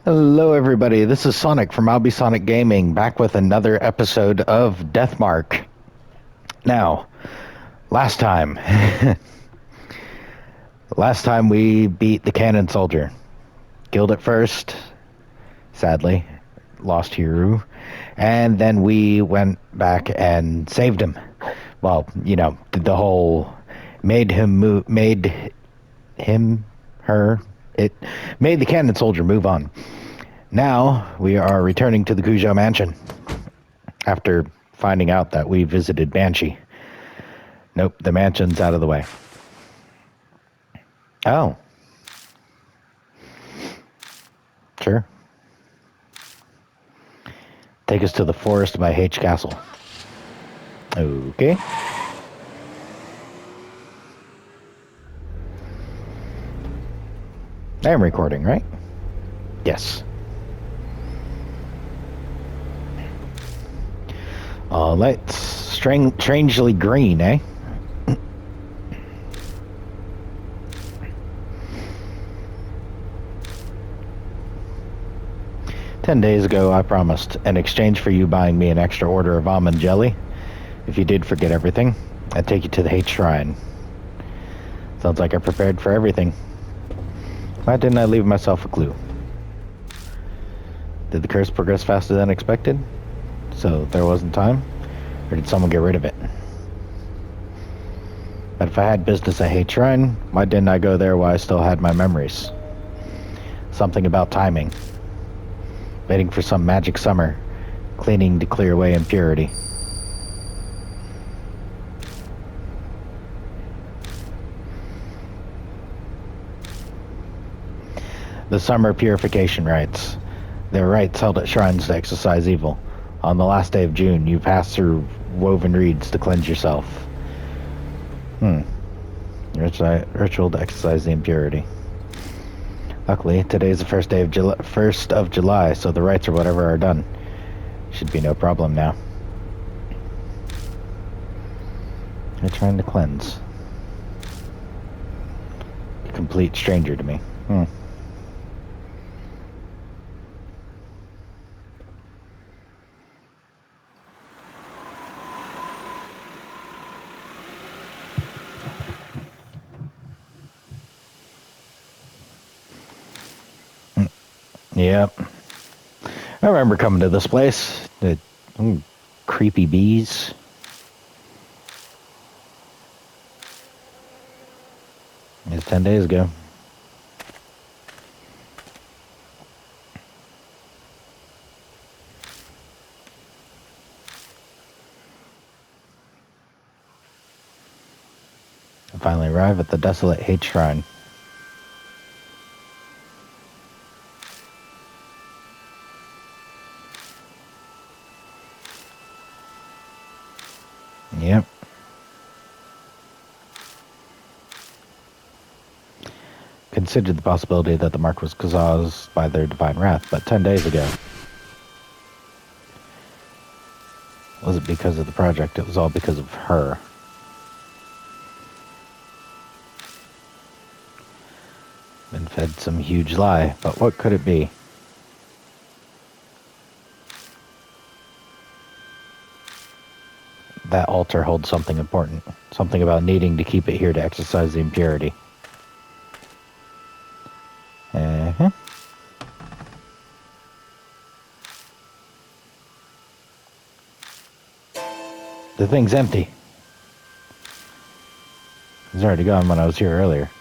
Hello, everybody. This is Sonic from Albisonic Gaming, back with another episode of Deathmark. Now, last time, last time we beat the Cannon Soldier. Killed it first, sadly, lost Hiru, and then we went back and saved him. Well, did the whole made the Cannon Soldier move on. Now we are returning to the Cujo Mansion after finding out that we visited Banshee. Nope, the mansion's out of the way. Oh. Sure. Take us to the forest by H Castle. Okay. I am recording, right? Yes. Lights strangely green, eh? "10 days ago, I promised, in exchange for you buying me an extra order of almond jelly, if you did forget everything, I'd take you to the H Shrine. Sounds like I prepared for everything. Why didn't I leave myself a clue? Did the curse progress faster than expected? So there wasn't time? Or did someone get rid of it? But if I had business at H Shrine, why didn't I go there while I still had my memories? Something about timing. Waiting for some magic summer, cleaning to clear away impurity. The summer purification rites. They're rites held at shrines to exorcise evil. On the last day of June, you pass through woven reeds to cleanse yourself. Ritual to exorcise the impurity. Luckily, today's the first of July, so the rites or whatever are done. Should be no problem now. They're trying to cleanse. A complete stranger to me. Yep. I remember coming to this place. The creepy bees. It's 10 days ago. I finally arrive at the desolate H Shrine. Yep. Considered the possibility that the mark was caused by their divine wrath, but 10 days ago. It wasn't because of the project, it was all because of her. Been fed some huge lie, but what could it be? That altar holds something important. Something about needing to keep it here to exorcise the impurity. The thing's empty. It was already gone when I was here earlier.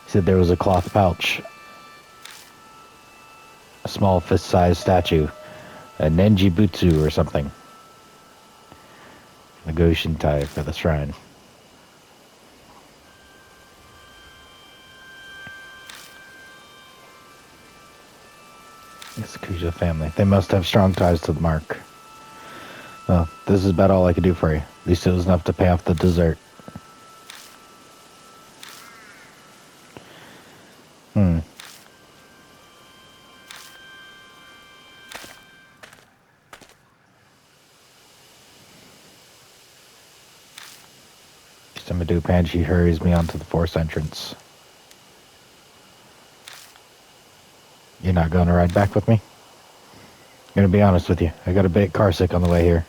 He said there was a cloth pouch. A small fist-sized statue. A Nenji Butsu or something. A Goshintai for the shrine. It's the Kuja family. They must have strong ties to the mark. Well, this is about all I could do for you. At least it was enough to pay off the dessert. Samadou Panji hurries me onto the force entrance. You're not going to ride back with me? I'm going to be honest with you. I got a bit carsick on the way here.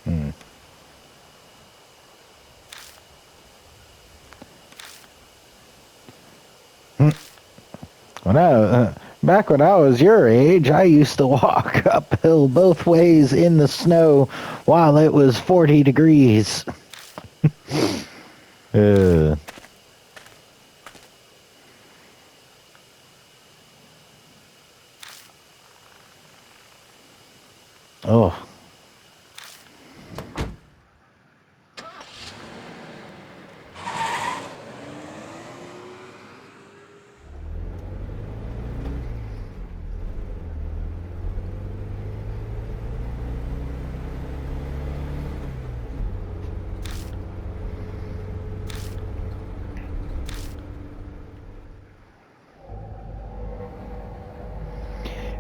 Hmm. Back when I was your age, I used to walk uphill both ways in the snow while it was 40 degrees. uh, oh.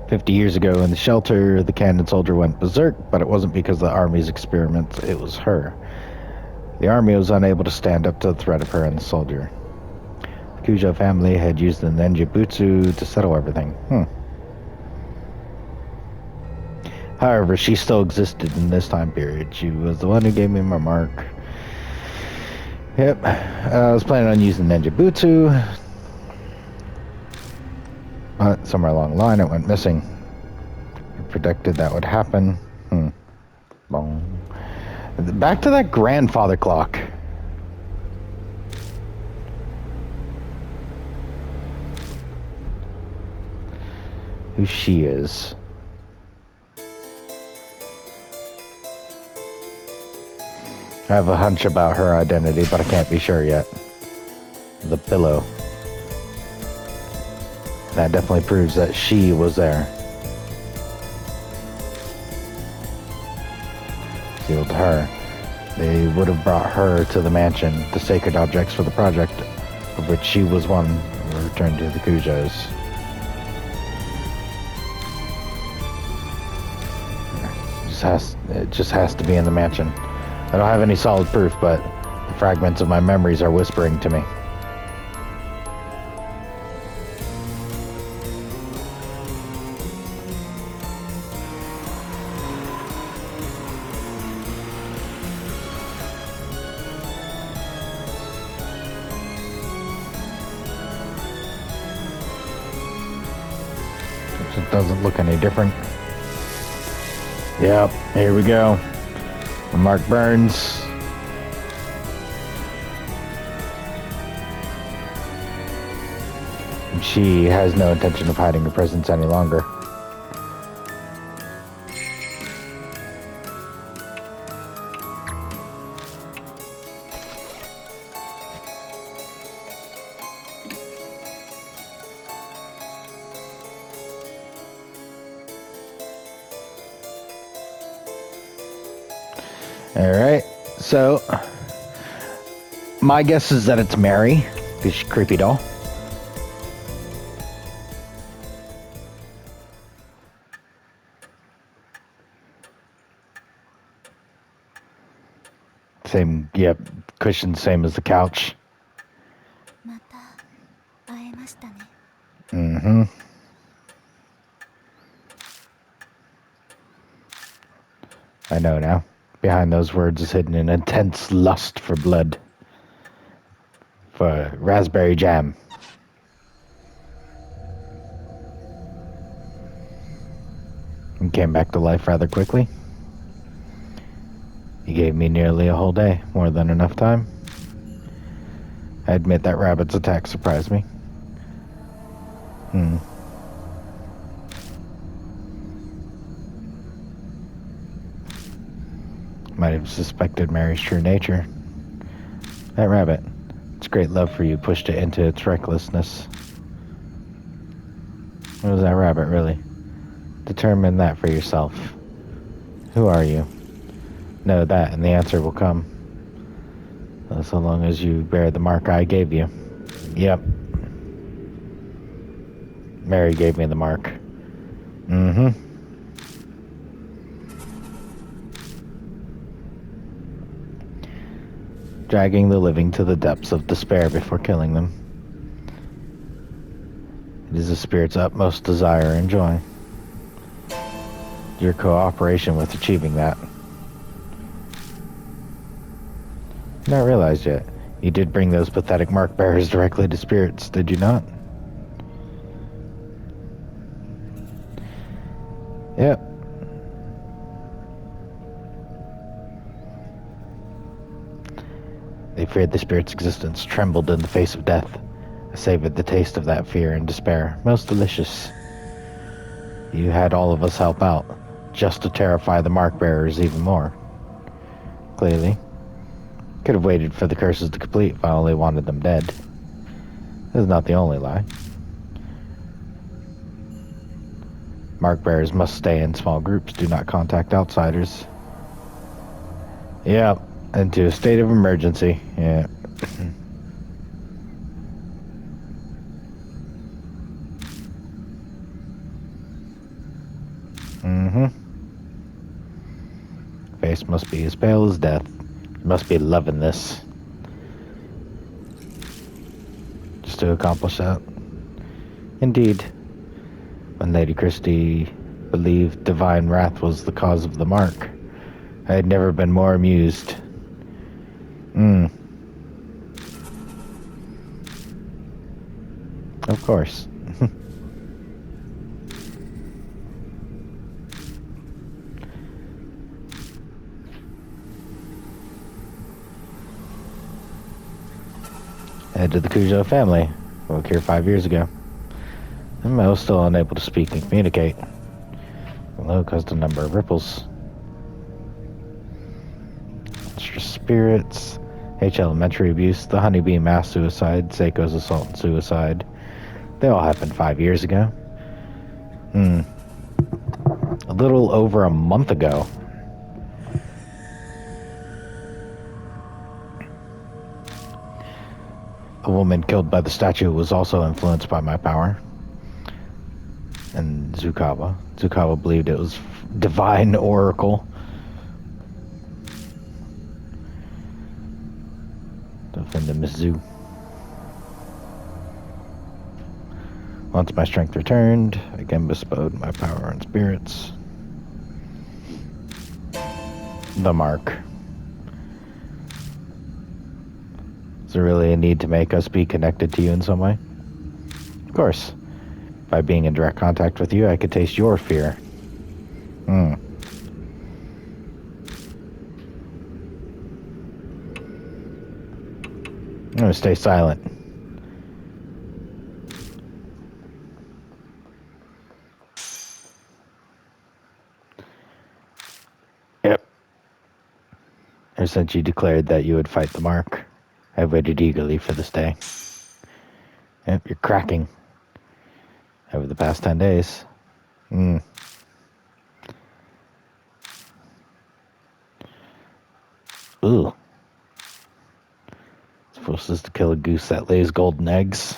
50 years ago in the shelter, the cannon soldier went berserk, but it wasn't because of the army's experiments, it was her. The army was unable to stand up to the threat of her and the soldier. The Kujo family had used the Nenjibutsu to settle everything. However, she still existed in this time period. She was the one who gave me my mark. Yep. I was planning on using Nenjibutsu, but somewhere along the line it went missing. I predicted that would happen. Boom. Back to that grandfather clock. Who she is. I have a hunch about her identity, but I can't be sure yet. The pillow. That definitely proves that she was there. Sealed her. They would have brought her to the mansion. The sacred objects for the project, of which she was one, were returned to the Kujos. It just has to be in the mansion. I don't have any solid proof, but the fragments of my memories are whispering to me. It doesn't look any different. Yep, here we go. Mark Burns. She has no intention of hiding her presence any longer. Alright, so my guess is that it's Mary, because she's a creepy doll. Same, yep, cushion, same as the couch. Mm-hmm. I know now. Behind those words is hidden an intense lust for blood. For raspberry jam. And came back to life rather quickly. He gave me nearly a whole day, more than enough time. I admit that rabbit's attack surprised me. Might have suspected Mary's true nature. That rabbit, its great love for you pushed it into its recklessness. What was that rabbit, really? Determine that for yourself. Who are you? Know that, and the answer will come. So long as you bear the mark I gave you. Yep. Mary gave me the mark. Mm-hmm. Dragging the living to the depths of despair before killing them. It is the spirit's utmost desire and joy. Your cooperation with achieving that. Not realized yet. You did bring those pathetic mark bearers directly to spirits, did you not? Yep. They feared the spirit's existence, trembled in the face of death. I savored the taste of that fear and despair. Most delicious. You had all of us help out, just to terrify the mark bearers even more. Clearly. Could have waited for the curses to complete if I only wanted them dead. This is not the only lie. Mark bearers must stay in small groups, do not contact outsiders. Yeah, into a state of emergency. Yeah. Face must be as pale as death. You must be loving this. Just to accomplish that. Indeed. When Lady Christie believed divine wrath was the cause of the mark, I had never been more amused. Of course. Head of the Cujo family. Woke here 5 years ago. I was still unable to speak and communicate. Although it caused a number of ripples. Extra spirits, H elementary abuse, the honeybee mass suicide, Seiko's assault and suicide. They all happened 5 years ago. A little over a month ago. The woman killed by the statue was also influenced by my power. And Zukawa. Zukawa believed it was divine oracle. Defend the Mizu. Once my strength returned, again bestowed my power on spirits. The mark. Is there really a need to make us be connected to you in some way? Of course. By being in direct contact with you, I could taste your fear. I'm gonna stay silent. Yep. Ever since you declared that you would fight the mark, I've waited eagerly for this day. Yep, you're cracking. Over the past 10 days. Ooh. Supposed to kill a goose that lays golden eggs.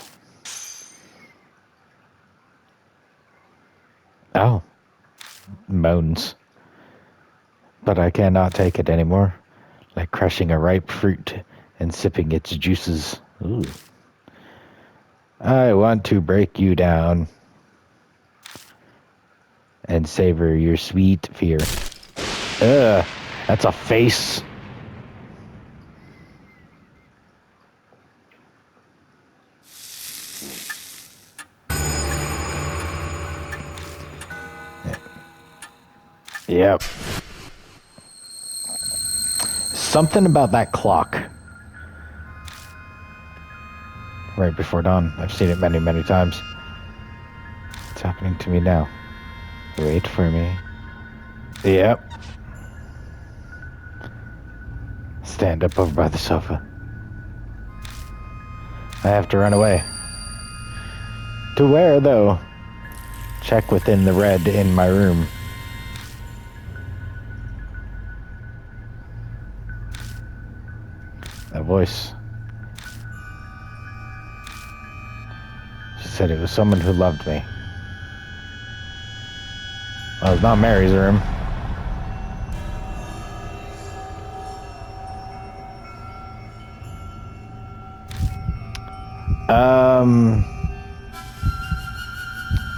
Oh. Moans. But I cannot take it anymore. Like crushing a ripe fruit and sipping its juices. Ooh. I want to break you down and savor your sweet fear. Ugh, that's a face. Yep. Something about that clock. Right before dawn. I've seen it many, many times. It's happening to me now. Wait for me. Yep. Stand up over by the sofa. I have to run away. To where, though? Check within the red in my room. That voice. She said it was someone who loved me. Well, it's not Mary's room.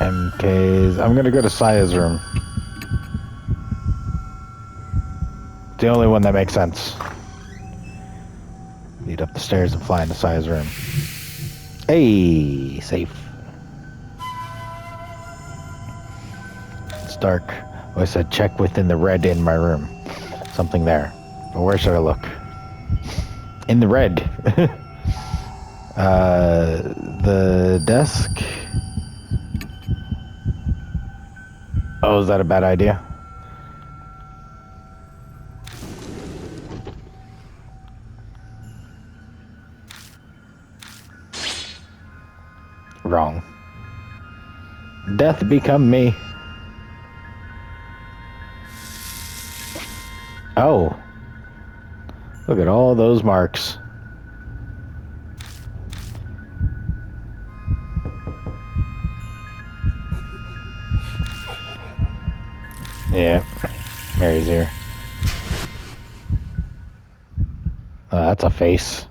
MKs. I'm gonna go to Saya's room. It's the only one that makes sense. Lead up the stairs and fly into Saya's room. Hey, safe. It's dark. Oh, I said check within the red in my room. Something there. But where should I look? In the red. The desk. Oh, is that a bad idea? Wrong. Death become me. Oh. Look at all those marks. Yeah. Mary's here. Oh, that's a face.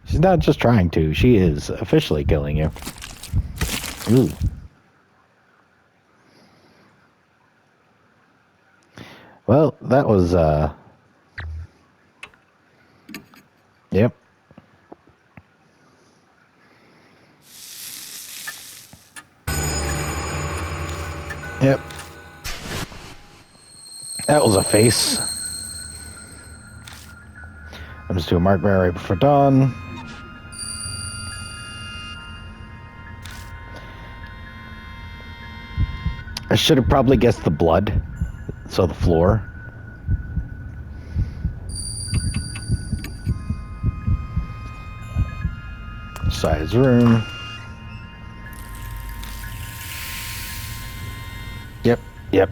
She's not just trying to. She is officially killing you. Ooh. Well, that was, Yep. Yep. That was a face. I'm just doing Mark Bear right before dawn. I should have probably guessed the blood. So the floor. Size room. Yep, yep.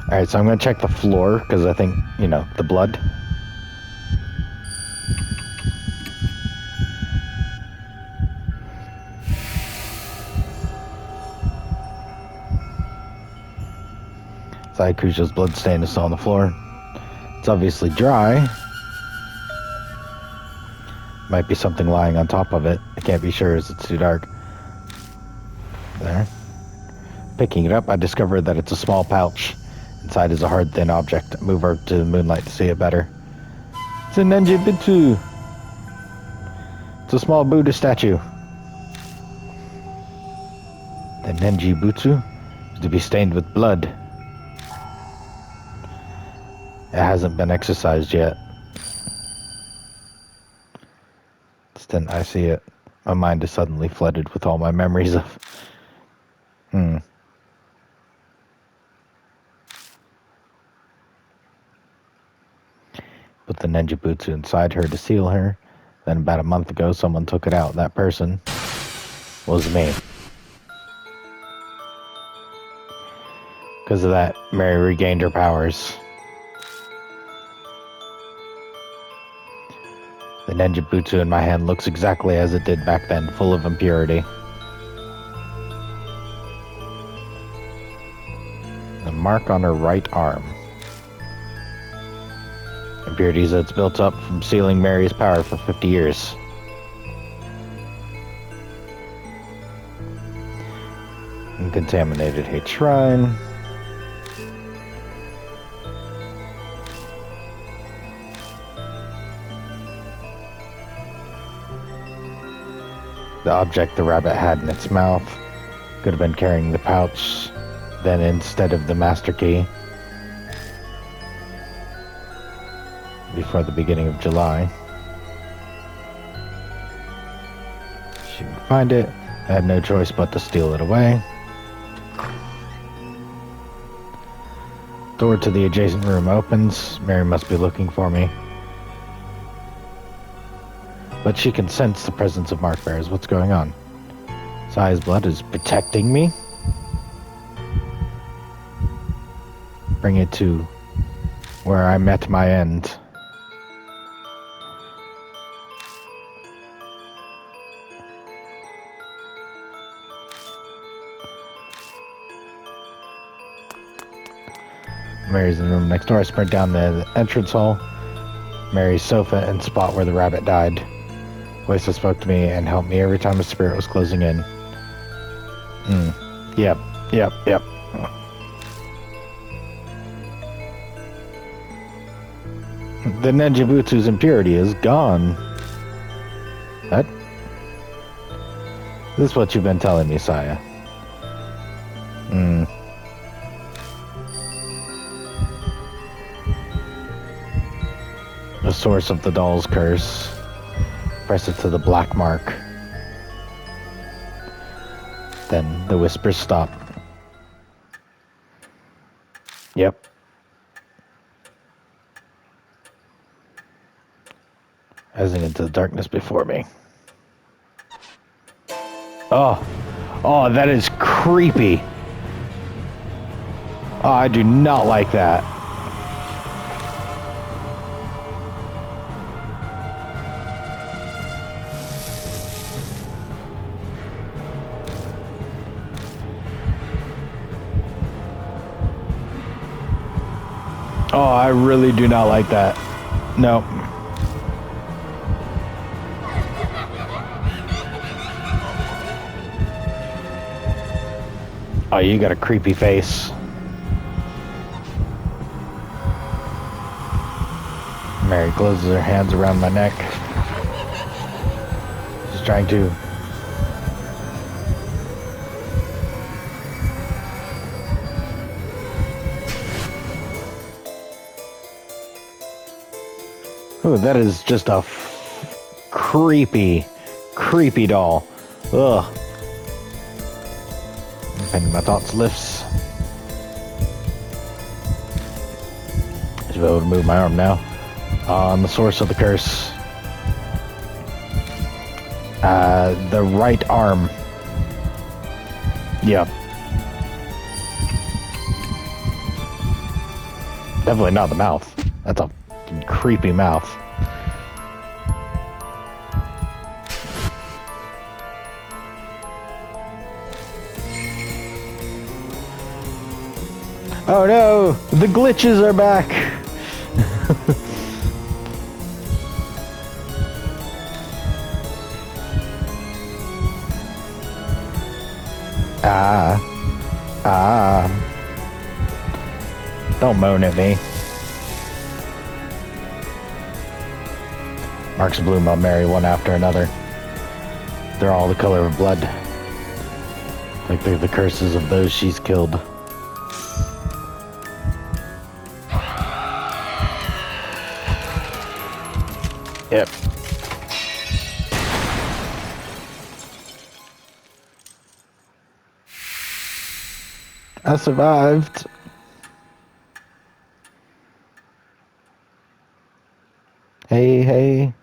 Alright, so I'm going to check the floor, because I think, you know, the blood. Sayakuja's blood stain is still on the floor. It's obviously dry. Might be something lying on top of it. I can't be sure as it's too dark. There. Picking it up, I discovered that it's a small pouch. Inside is a hard, thin object. Move over to the moonlight to see it better. It's a Nenjibutsu. It's a small Buddha statue. The Nenjibutsu is to be stained with blood. It hasn't been exercised yet. Instant I see it, my mind is suddenly flooded with all my memories of... Put the Nenjibutsu inside her to seal her. Then about a month ago, someone took it out. That person was me. Because of that, Mary regained her powers. The Nenjibutsu in my hand looks exactly as it did back then, full of impurity. The mark on her right arm. Impurities that's built up from sealing Mary's power for 50 years. Contaminated hate shrine. The object the rabbit had in its mouth could have been carrying the pouch, then instead of the master key. Before the beginning of July. She would find it. I had no choice but to steal it away. Door to the adjacent room opens. Mary must be looking for me. But she can sense the presence of Mark Bears. What's going on? Saya's blood is protecting me? Bring it to where I met my end. Mary's in the room next door. I sprint down the entrance hall. Mary's sofa and spot where the rabbit died. Voice that spoke to me and helped me every time a spirit was closing in. Yep. The Nenjibutsu's impurity is gone. What? This is what you've been telling me, Saya. The source of the doll's curse. Press it to the black mark. Then the whispers stop. Yep. Rising into the darkness before me. Oh, that is creepy. Oh, I do not like that. Oh, I really do not like that. No. Oh, you got a creepy face. Mary closes her hands around my neck. She's trying to... Ooh, that is just a creepy doll. Ugh. And my thoughts lifts. I should be able to move my arm now. On the source of the curse. The right arm. Yeah. Definitely not the mouth. That's a creepy mouth. Oh no, the glitches are back. Don't moan at me. Marks bloom on Mary one after another. They're all the color of blood. Like they're the curses of those she's killed. Yep. I survived. Hey.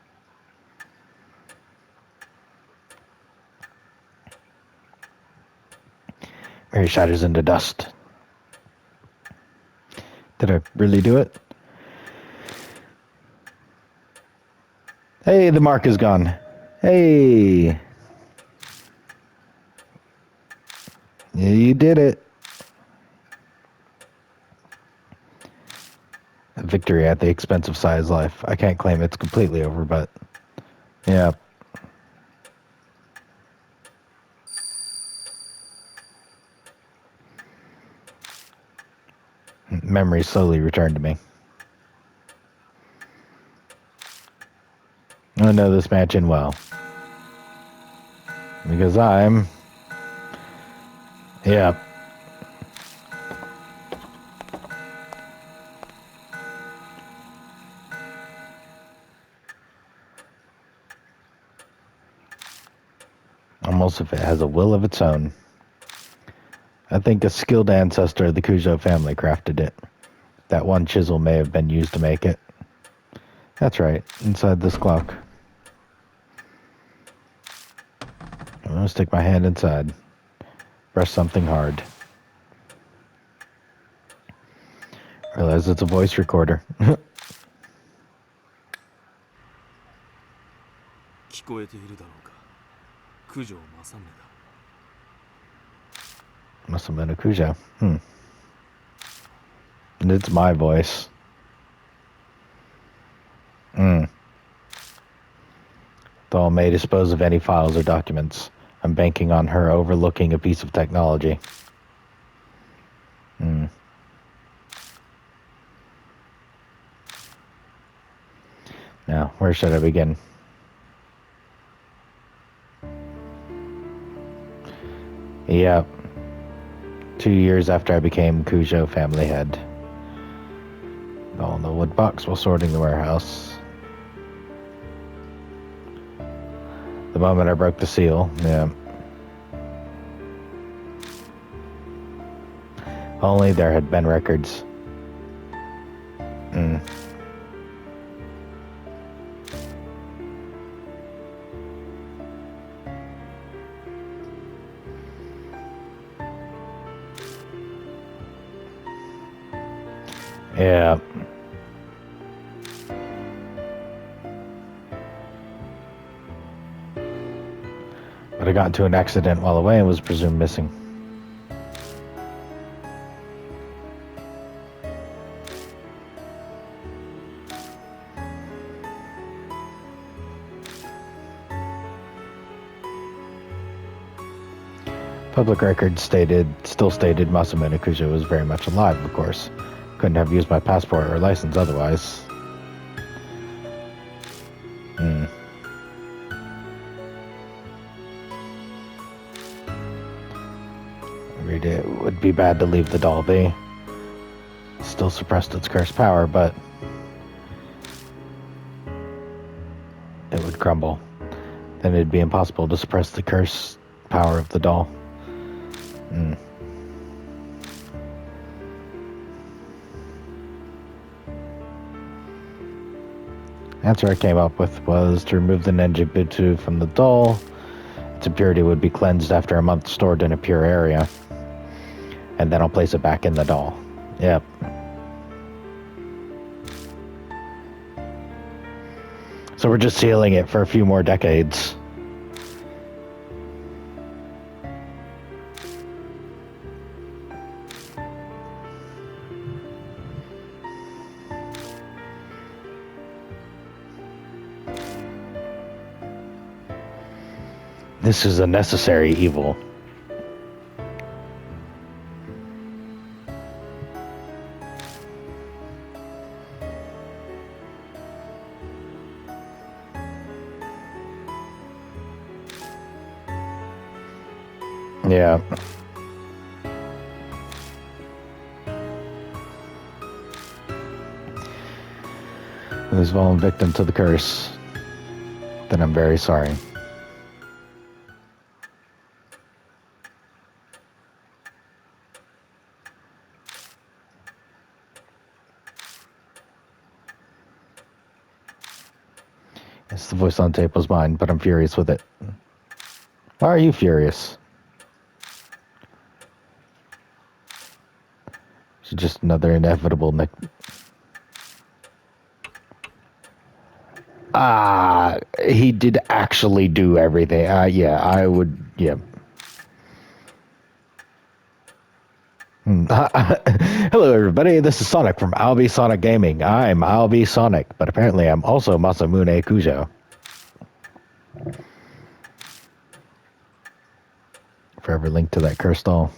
Mary shatters into dust. Did I really do it? Hey, the mark is gone. Hey. You did it. A victory at the expense of Saya's life. I can't claim it's completely over, but yeah. Memory slowly returned to me. I know this mansion well. Because I'm... Yeah. Almost if it has a will of its own. I think a skilled ancestor of the Cujo family crafted it. That one chisel may have been used to make it. That's right, inside this clock. I'm gonna stick my hand inside. Press something hard. Realize it's a voice recorder. 聞こえているだろうか。九条正宗だ。 Must have been a Cujo. And it's my voice. Doll may dispose of any files or documents. I'm banking on her overlooking a piece of technology. Now, where should I begin? Yep. 2 years after I became Cujo family head. All in the wood box while sorting the warehouse. The moment I broke the seal, yeah. Only there had been records. Yeah. But I got into an accident while away and was presumed missing. Public records still stated Masamune Kujo was very much alive, of course. Couldn't have used my passport or license otherwise. It would be bad to leave the doll be. Still suppressed its cursed power, but it would crumble. Then it'd be impossible to suppress the cursed power of the doll. Answer I came up with was to remove the Nenjibutsu from the doll. Its impurity would be cleansed after a month stored in a pure area. And then I'll place it back in the doll. Yep. So we're just sealing it for a few more decades. This is a necessary evil. Yeah. Who's fallen victim to the curse, then I'm very sorry. Yes, the voice on tape was mine, but I'm furious with it. Why are you furious? It's just another inevitable he did actually do everything. Yeah, I would, yeah. Hello, everybody. This is Sonic from Albi Sonic Gaming. I'm Albi Sonic, but apparently I'm also Masamune Kujo. Forever linked to that cursed doll.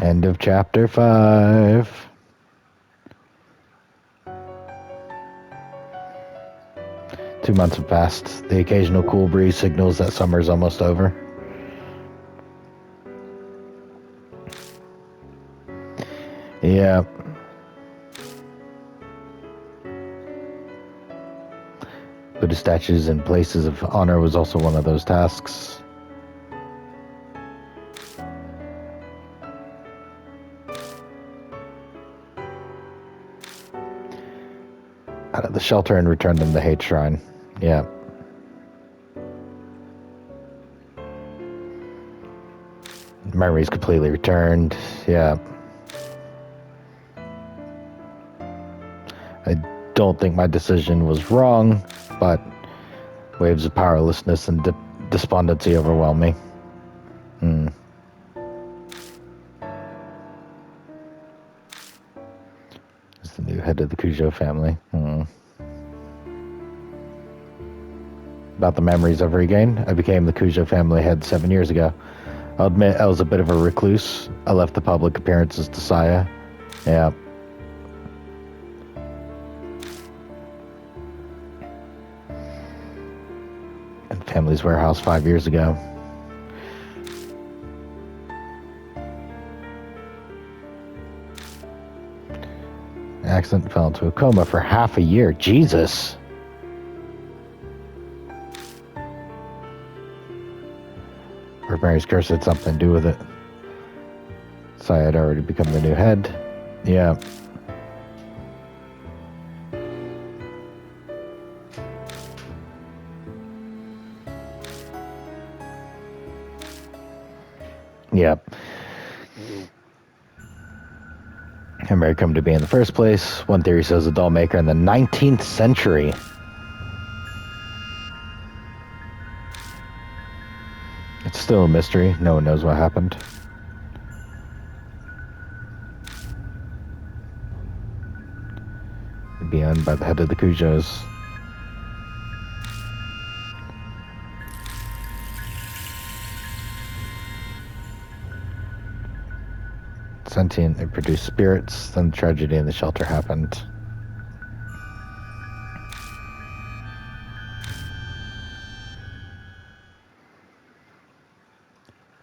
End of chapter 5. Two months have passed. The occasional cool breeze signals that summer's almost over. Yeah. Buddha statues in places of honor was also one of those tasks. Out of the shelter and return them to Hate Shrine. Yeah. Memories completely returned. Yeah. I don't think my decision was wrong, but Waves of powerlessness and despondency overwhelm me. Is the new head of the Cujo family. About the memories I've regained. I became the Cujo family head 7 years ago. I'll admit I was a bit of a recluse. I left the public appearances to Saya. Yeah. And Family's Warehouse 5 years ago. Accident, fell into a coma for half a year. Jesus. Or Mary's curse had something to do with it. Saya had already become the new head. Yeah. Yep. How Mary come to be in the first place? One theory says a doll maker in the 19th century. It's still a mystery. No one knows what happened. It'd be owned by the head of the Cujos. Sentient, it produced spirits. Then the tragedy in the shelter happened.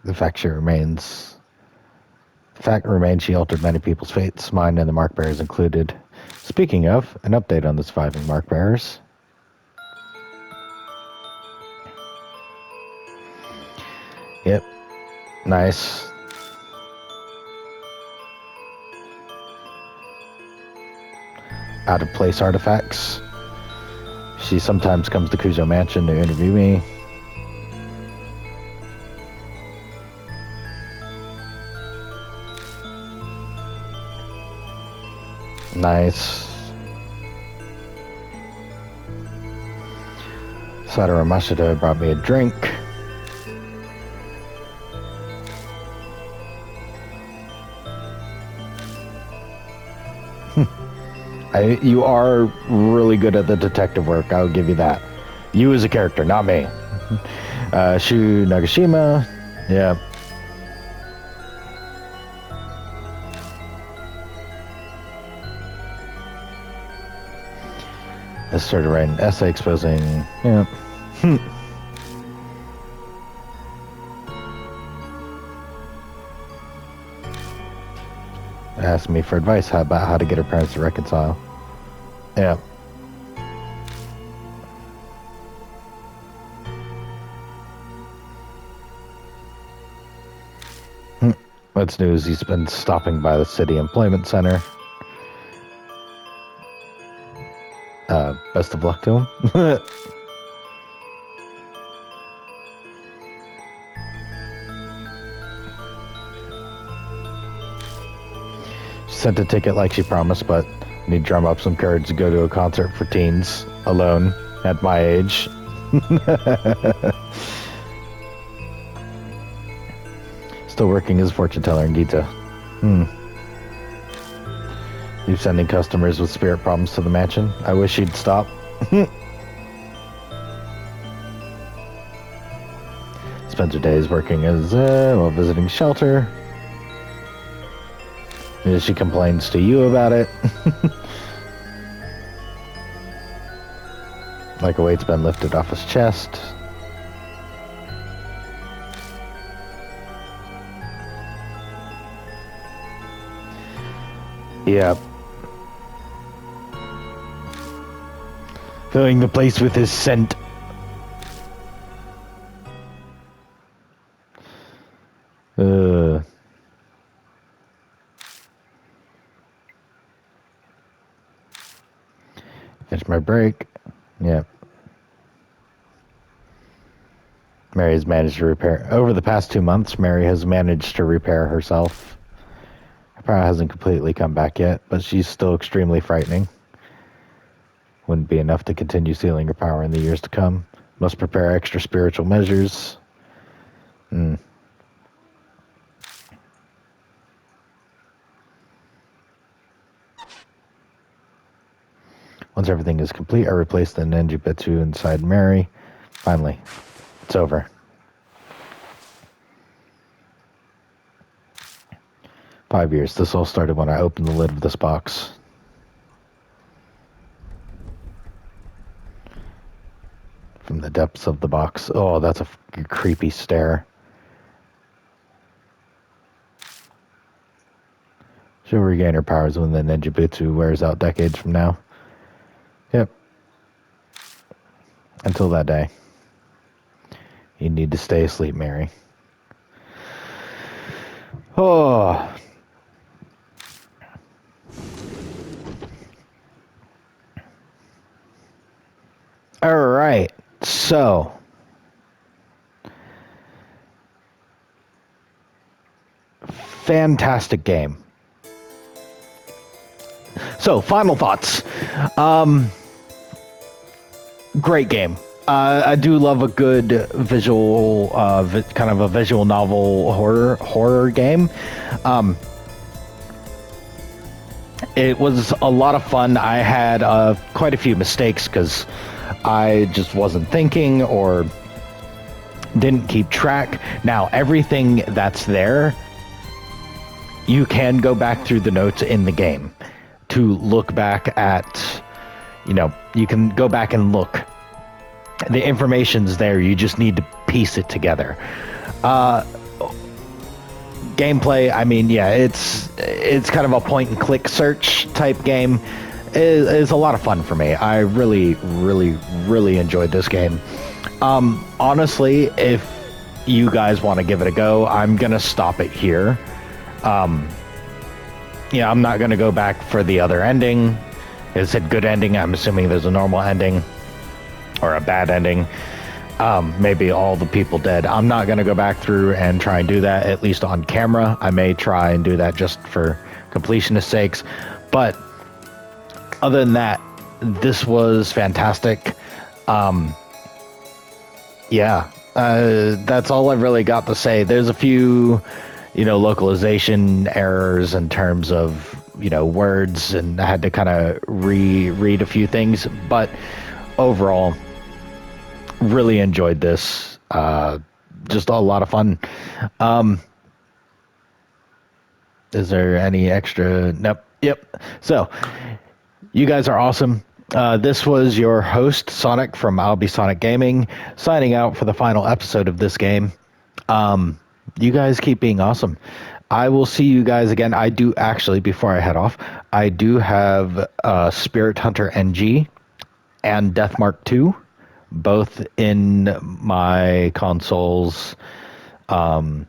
The fact remains she altered many people's fates, mine and the Mark Bearers included. Speaking of, an update on the surviving Mark Bearers. Yep. Nice. Out of place artifacts. She sometimes comes to Cujo Mansion to interview me. Nice. Satoru Mashita brought me a drink. You are really good at the detective work, I'll give you that. You as a character, not me. Shu Nagashima, yeah. I started writing an essay exposing, yeah. Asked me for advice about how to get her parents to reconcile. Yeah. What's news? He's been stopping by the City Employment Center. Best of luck to him. She sent a ticket like she promised, but need to drum up some courage to go to a concert for teens alone at my age. Still working as a fortune teller in Gita. You sending customers with spirit problems to the mansion? I wish he'd stop. Spends her days working as while visiting shelter. She complains to you about it. Like a weight's been lifted off his chest. Yep. Filling the place with his scent. Finish my break. Yep. Mary has managed to repair. Over the past 2 months, Mary has managed to repair herself. Her power hasn't completely come back yet, but she's still extremely frightening. Wouldn't be enough to continue stealing her power in the years to come. Must prepare extra spiritual measures. Once everything is complete, I replace the Nenjutsu inside Mary. Finally, it's over. 5 years. This all started when I opened the lid of this box. From the depths of the box. Oh, that's a creepy stare. She'll regain her powers when the Nenjutsu wears out decades from now. Yep. Until that day. You need to stay asleep, Mary. Oh. All right. So. Fantastic game. So, final thoughts. Great game. I do love a good visual, kind of a visual novel horror game. It was a lot of fun. I had quite a few mistakes because I just wasn't thinking or didn't keep track. Now, everything that's there, you can go back through the notes in the game to look back at, you can go back and look. The information's there. You just need to piece it together. Gameplay, I mean, yeah, it's kind of a point and click search type game. Is a lot of fun for me. I really, really, really enjoyed this game. Honestly, if you guys want to give it a go, I'm gonna stop it here. I'm not gonna go back for the other ending. It said good ending. I'm assuming there's a normal ending or a bad ending. Maybe all the people dead. I'm not going to go back through and try and do that, at least on camera. I may try and do that just for completionist sakes. But other than that, this was fantastic. That's all I've really got to say. There's a few, localization errors in terms of, words, and I had to kind of reread a few things. But overall, really enjoyed this. Just a lot of fun. Is there any extra? Nope. Yep. So, you guys are awesome. This was your host, Sonic, from I'll Be Sonic Gaming, signing out for the final episode of this game. You guys keep being awesome. I will see you guys again. I do actually, before I head off, I do have Spirit Hunter NG and Deathmark 2, both in my console's hard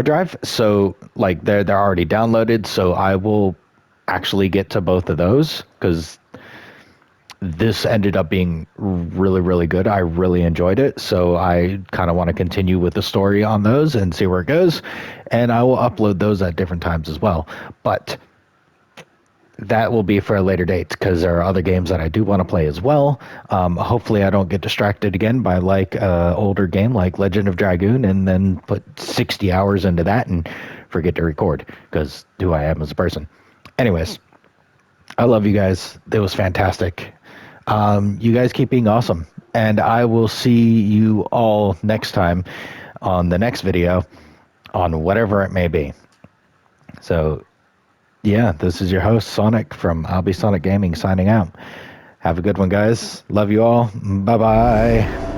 drive. So, they're already downloaded. So I will actually get to both of those because this ended up being really, really good. I really enjoyed it. So I kind of want to continue with the story on those and see where it goes. And I will upload those at different times as well. But that will be for a later date because there are other games that I do want to play as well. Hopefully I don't get distracted again by older game like Legend of Dragoon and then put 60 hours into that and forget to record because who I am as a person. Anyways, I love you guys. It was fantastic. You guys keep being awesome. And I will see you all next time on the next video on whatever it may be. So, yeah, this is your host, Sonic, from I'll Be Sonic Gaming, signing out. Have a good one, guys. Love you all. Bye-bye.